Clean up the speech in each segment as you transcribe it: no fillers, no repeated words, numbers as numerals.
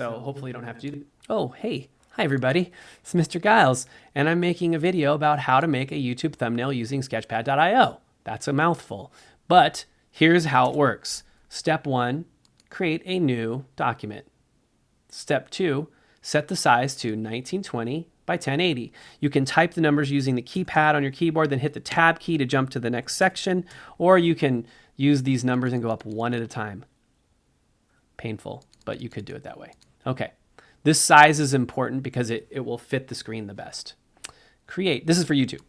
So hopefully you don't have to do. Oh, hey. Hi, everybody. It's Mr. Giles, and I'm making a video about how to make a YouTube thumbnail using Sketchpad.io. That's a mouthful, but here's how it works. Step 1, create a new document. Step 2, set the size to 1920 by 1080. You can type the numbers using the keypad on your keyboard, then hit the tab key to jump to the next section, or you can use these numbers and go up one at a time. Painful, but you could do it that way. Okay, this size is important because it will fit the screen the best. Create, this is for YouTube.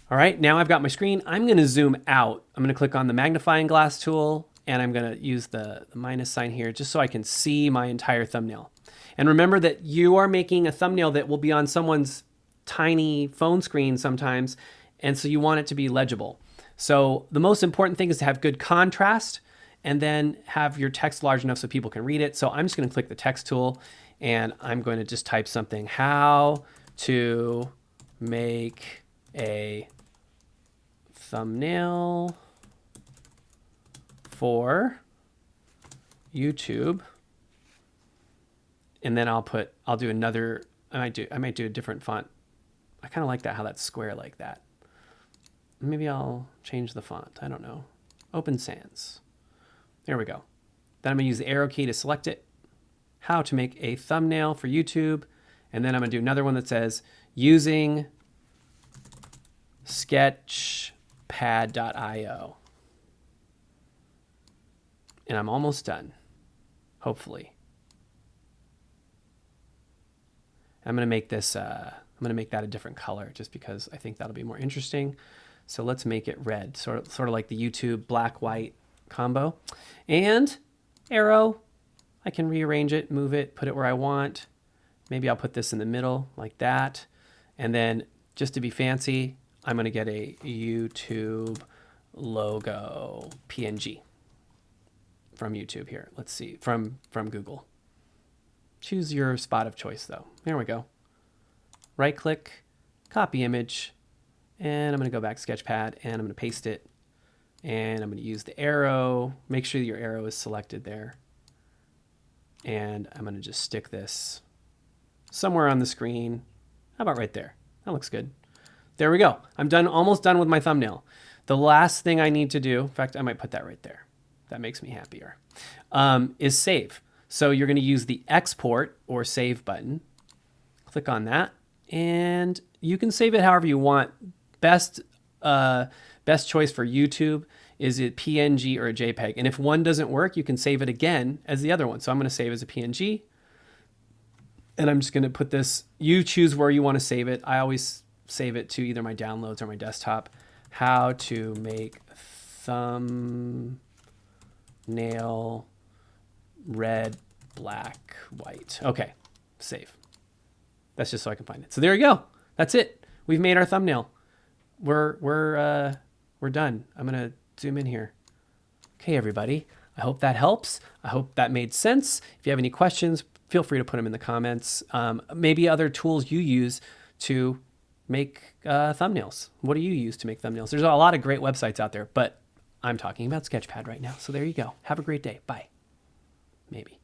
All right, now I've got my screen. I'm gonna zoom out. I'm gonna click on the magnifying glass tool and I'm gonna use the minus sign here just so I can see my entire thumbnail. And remember that you are making a thumbnail that will be on someone's tiny phone screen sometimes, and so you want it to be legible. So the most important thing is to have good contrast and then have your text large enough so people can read it. So I'm just gonna click the text tool and I'm going to just type something, how to make a thumbnail for YouTube. And then I'll do another, I might do a different font. I kind of like that, how that's square like that. Maybe I'll change the font, I don't know. Open Sans. There we go. Then I'm gonna use the arrow key to select it. How to make a thumbnail for YouTube. And then I'm gonna do another one that says using Sketchpad.io. And I'm almost done, hopefully. I'm gonna make this, I'm gonna make that a different color just because I think that'll be more interesting. So let's make it red, sort of like the YouTube black-white combo. And arrow, I can rearrange it, move it, put it where I want. Maybe I'll put this in the middle like that. And then just to be fancy, I'm gonna get a YouTube logo PNG from YouTube here. Let's see, from Google. Choose your spot of choice though. There we go. Right click, copy image, and I'm gonna go back to Sketchpad and I'm gonna paste it. And I'm gonna use the arrow. Make sure your arrow is selected there. And I'm gonna just stick this somewhere on the screen. How about right there? That looks good. There we go. I'm done, almost done with my thumbnail. The last thing I need to do, in fact, I might put that right there. That makes me happier, is save. So you're gonna use the export or save button. Click on that and you can save it however you want. Best choice for YouTube is it PNG or a JPEG. And if one doesn't work, you can save it again as the other one. So I'm gonna save as a PNG. And I'm just gonna put this, you choose where you wanna save it. I always save it to either my downloads or my desktop. How to make thumbnail red, black, white. Okay, save. That's just so I can find it. So there you go. That's it. We've made our thumbnail. We're done. I'm gonna zoom in here. Okay, everybody. I hope that helps. I hope that made sense. If you have any questions, feel free to put them in the comments. Maybe other tools you use to make thumbnails. What do you use to make thumbnails? There's a lot of great websites out there, but I'm talking about Sketchpad right now. So there you go. Have a great day. Bye. Maybe.